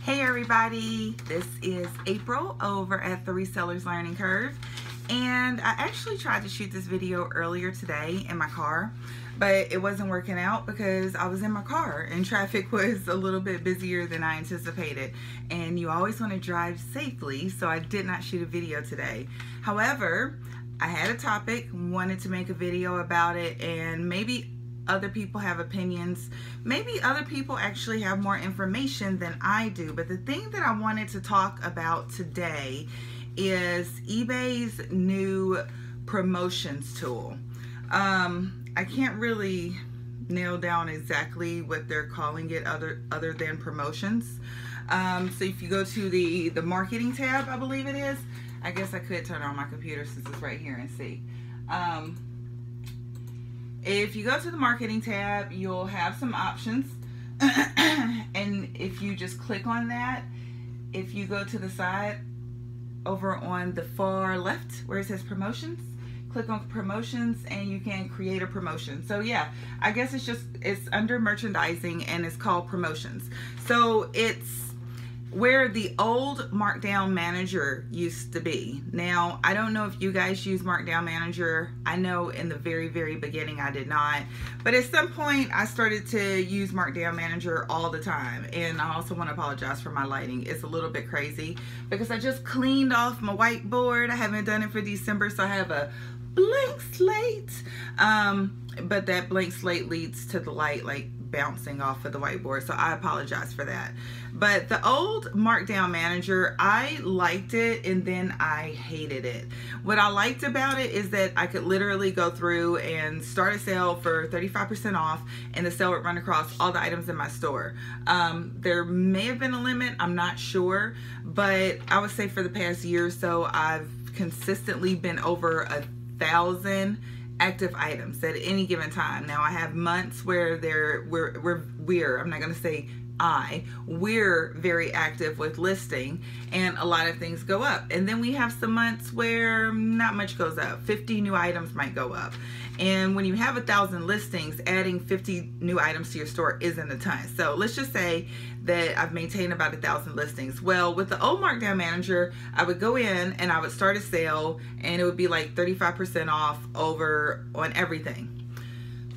Hey everybody, this is April over at the Resellers Learning Curve, and I actually tried to shoot this video earlier today in my car, but it wasn't working out because I was in my car and traffic was a little bit busier than I anticipated, and you always want to drive safely, so I did not shoot a video today. However, I had a topic, wanted to make a video about it, and maybe other people have opinions. Maybe other people actually have more information than I do. But the thing that I wanted to talk about today is eBay's new promotions tool. I can't really nail down exactly what they're calling it other than promotions. So if you go to the marketing tab, I believe it is. I guess I could turn on my computer since it's right here and see. If you go to the marketing tab, you'll have some options, and if you just click on that, if you go to the side over on the far left where it says promotions, click on promotions and you can create a promotion. So yeah, I guess it's under merchandising and it's called promotions. So it's where the old Markdown Manager used to be. Now, I don't know if you guys use Markdown Manager. I know in the very, very beginning I did not. But at some point I started to use Markdown Manager all the time. And I also want to apologize for my lighting. It's a little bit crazy because I just cleaned off my whiteboard. I haven't done it for December, so I have a blank slate. But that blank slate leads to the light like bouncing off of the whiteboard, so I apologize for that. But the old Markdown Manager, I liked it and then I hated it. What I liked about it is that I could literally go through and start a sale for 35% off, and the sale would run across all the items in my store. There may have been a limit, I'm not sure, but I would say for the past year or so I've consistently been over 1,000 active items at any given time. Now I have months where I'm not going to say we're very active with listing and a lot of things go up. And then we have some months where not much goes up. 50 new items might go up. And when you have 1,000 listings, adding 50 new items to your store isn't a ton. So let's just say that I've maintained about 1,000 listings. Well, with the old Markdown Manager, I would go in and I would start a sale and it would be like 35% off over on everything.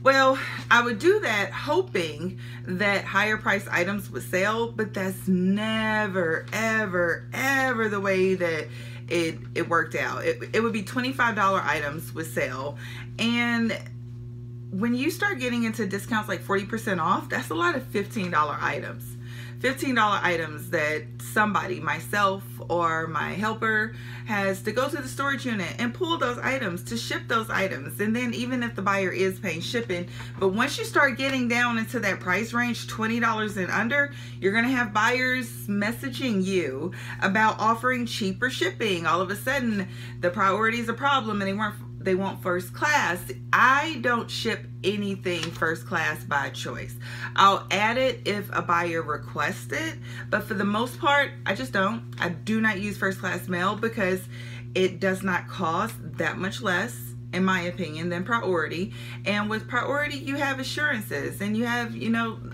Well, I would do that hoping that higher priced items would sell, but that's never, ever, ever the way that it worked out. It would be $25 items would sell, and when you start getting into discounts like 40% off, that's a lot of $15 items. $15 items that somebody, myself or my helper, has to go to the storage unit and pull those items to ship those items. And then even if the buyer is paying shipping, but once you start getting down into that price range, $20 and under, you're gonna have buyers messaging you about offering cheaper shipping. All of a sudden, the priority is a problem and they want first class. I don't ship anything first class by choice. I'll add it if a buyer requests it, but for the most part, I just don't. I do not use first class mail because it does not cost that much less, in my opinion, than priority. And with priority, you have assurances and you have,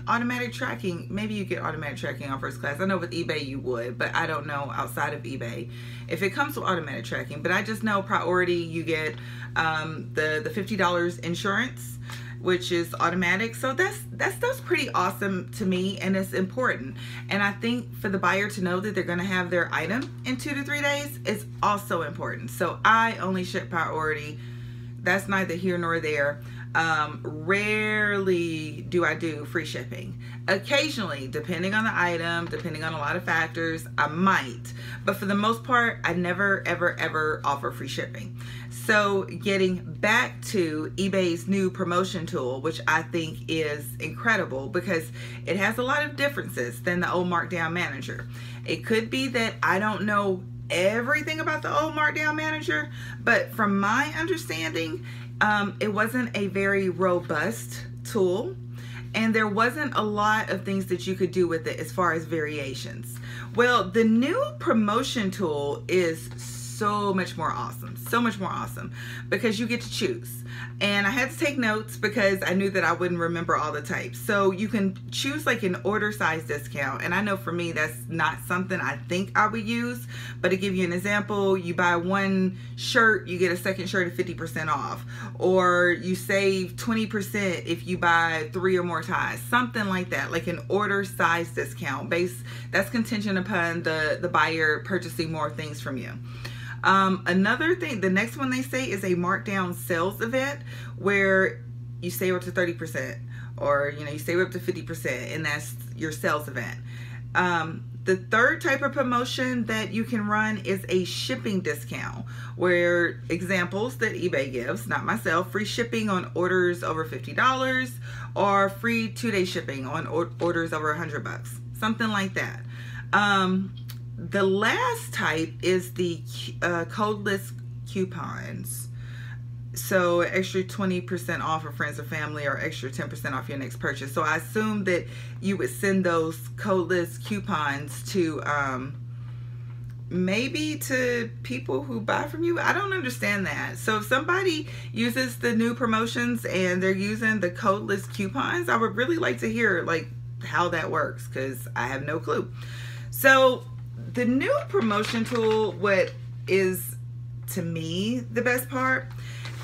automatic tracking. Maybe you get automatic tracking on first class. I know with eBay you would, but I don't know outside of eBay if it comes with automatic tracking. But I just know priority, you get the $50 insurance, which is automatic. So that's pretty awesome to me, and it's important. And I think for the buyer to know that they're going to have their item in 2 to 3 days is also important. So I only ship priority. That's neither here nor there. Rarely do I do free shipping. Occasionally, depending on the item, depending on a lot of factors, I might. But for the most part, I never, ever, ever offer free shipping. So getting back to eBay's new promotion tool, which I think is incredible because it has a lot of differences than the old Markdown Manager. It could be that I don't know everything about the old Markdown Manager, but from my understanding, it wasn't a very robust tool, and there wasn't a lot of things that you could do with it as far as variations. Well, the new promotion tool is so much more awesome. So much more awesome because you get to choose. And I had to take notes because I knew that I wouldn't remember all the types. So you can choose like an order size discount. And I know for me, that's not something I think I would use. But to give you an example, you buy one shirt, you get a second shirt at 50% off. Or you save 20% if you buy 3 or more ties. Something like that, like an order size discount. That's contingent upon the buyer purchasing more things from you. Another thing, the next one they say is a markdown sales event where you save up to 30% or you save up to 50%, and that's your sales event. The third type of promotion that you can run is a shipping discount, where examples that eBay gives, not myself, free shipping on orders over $50 or free 2-day shipping on orders over $100, something like that. The last type is the codeless coupons. So extra 20% off for friends or family, or extra 10% off your next purchase. So I assume that you would send those codeless coupons to maybe to people who buy from you. I don't understand that. So if somebody uses the new promotions and they're using the codeless coupons, I would really like to hear like how that works, because I have no clue. So the new promotion tool, what is to me the best part,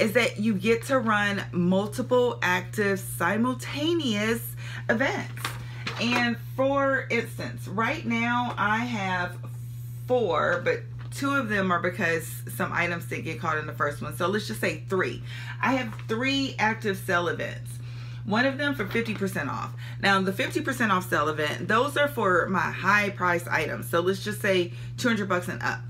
is that you get to run multiple active simultaneous events. And for instance, right now I have 4, but 2 of them are because some items didn't get caught in the first one. So let's just say 3. I have 3 active sale events. One of them for 50% off. Now the 50% off sale event, those are for my high price items. So let's just say $200 and up.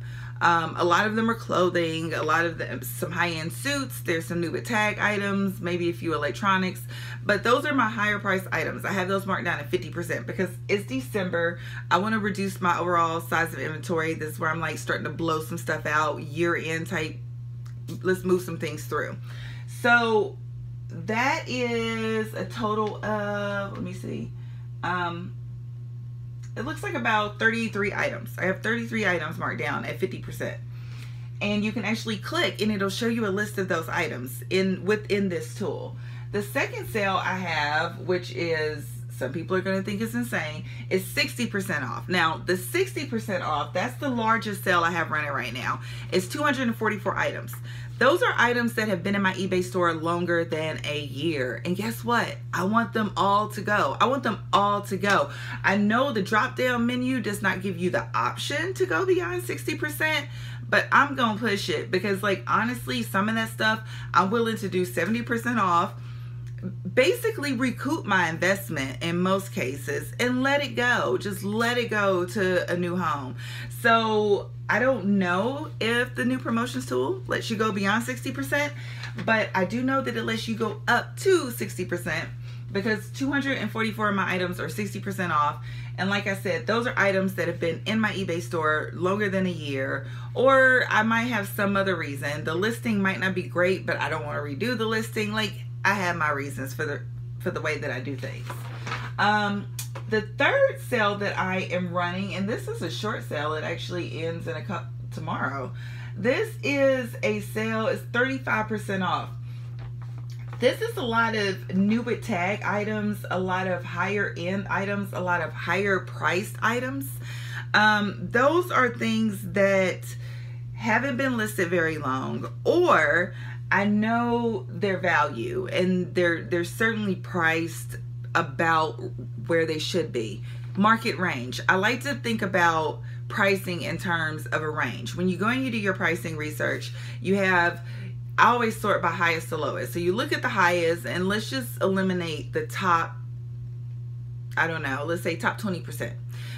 A lot of them are clothing, a lot of them some high-end suits, there's some new with tag items, maybe a few electronics, but those are my higher price items. I have those marked down at 50% because it's December. I want to reduce my overall size of inventory. This is where I'm like starting to blow some stuff out, year-end type, let's move some things through. So that is a total of, let me see, it looks like about 33 items. I have 33 items marked down at 50%. And you can actually click and it'll show you a list of those items within this tool. The second sale I have, which is, some people are going to think it's insane, is 60% off. Now, the 60% off, that's the largest sale I have running right now. It's 244 items. Those are items that have been in my eBay store longer than a year. And guess what? I want them all to go. I want them all to go. I know the drop-down menu does not give you the option to go beyond 60%, but I'm going to push it because, like, honestly, some of that stuff I'm willing to do 70% off, basically recoup my investment in most cases and let it go. Just let it go to a new home. So I don't know if the new promotions tool lets you go beyond 60%, but I do know that it lets you go up to 60% because 244 of my items are 60% off. And like I said, those are items that have been in my eBay store longer than a year, or I might have some other reason. The listing might not be great, but I don't want to redo the listing. Like, I have my reasons for the way that I do things. The third sale that I am running, and this is a short sale, it actually ends in tomorrow. This is a sale, it's 35% off. This is a lot of new with tag items, a lot of higher end items, a lot of higher priced items. Those are things that haven't been listed very long, or I know their value and they're certainly priced about where they should be. Market range. I like to think about pricing in terms of a range. When you go and you do your pricing research, I always sort by highest to lowest. So you look at the highest and let's just eliminate the top, I don't know, let's say top 20%.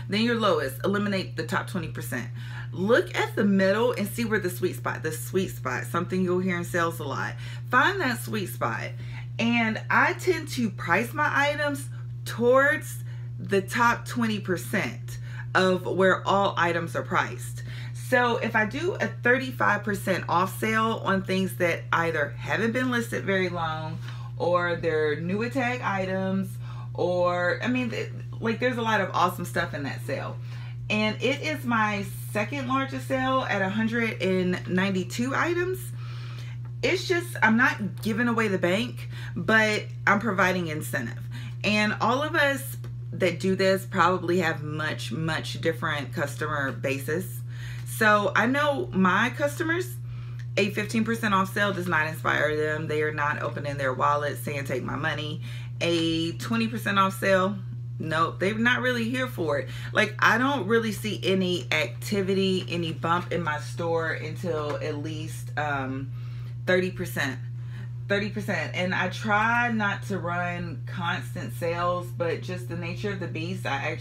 Then your lowest, eliminate the top 20%. Look at the middle and see where the sweet spot, something you'll hear in sales a lot. Find that sweet spot. And I tend to price my items towards the top 20% of where all items are priced. So if I do a 35% off sale on things that either haven't been listed very long, or they're new tag items, or, I mean, like, there's a lot of awesome stuff in that sale. and it is my second largest sale at 192 items. It's just, I'm not giving away the bank, but I'm providing incentive. And all of us that do this probably have much different customer bases. So I know my customers, a 15% off sale does not inspire them. They are not opening their wallet saying take my money. A 20% off sale, nope, they're not really here for it. Like, I don't really see any activity, any bump in my store until at least 30%. And I try not to run constant sales, but just the nature of the beast, I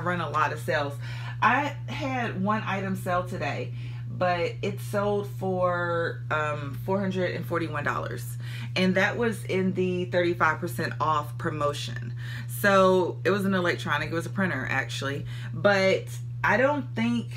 run a lot of sales. I had one item sell today, but it sold for $441, and that was in the 35% off promotion. So it was an electronic, it was a printer actually, but I don't think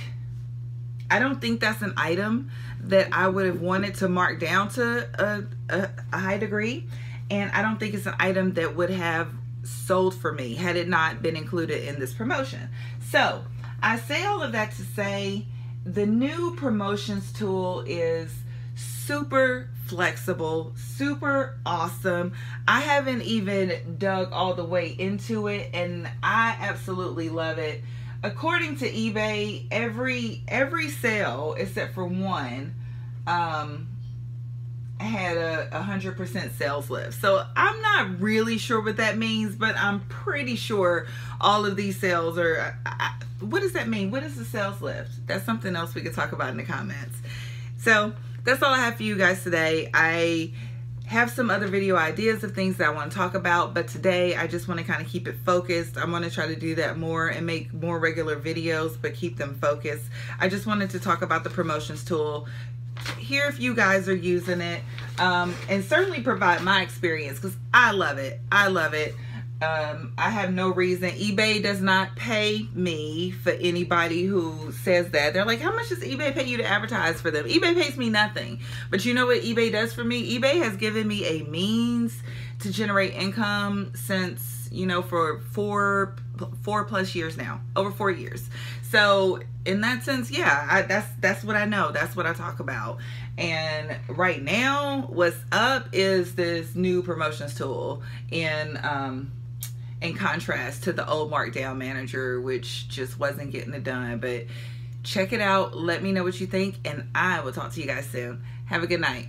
that's an item that I would have wanted to mark down to a high degree, and I don't think it's an item that would have sold for me had it not been included in this promotion. So I say all of that to say the new promotions tool is super flexible, super awesome. I haven't even dug all the way into it, and I absolutely love it. According to eBay, every sale except for one had a 100% sales lift. So I'm not really sure what that means, but I'm pretty sure all of these sales are. What does that mean? What is the sales lift? That's something else we could talk about in the comments. So that's all I have for you guys today. I have some other video ideas of things that I want to talk about, but today I just want to kind of keep it focused. I'm going to try to do that more and make more regular videos, but keep them focused. I just wanted to talk about the promotions tool, hear if you guys are using it, and certainly provide my experience, because I love it. I have no reason. eBay does not pay me for anybody who says that. They're like, how much does eBay pay you to advertise for them? eBay pays me nothing. But you know what eBay does for me? eBay has given me a means to generate income since, for four plus years now, over 4 years. So in that sense, yeah, that's what I know. That's what I talk about. And right now, what's up is this new promotions tool in contrast to the old markdown manager, which just wasn't getting it done. But check it out. Let me know what you think, and I will talk to you guys soon. Have a good night.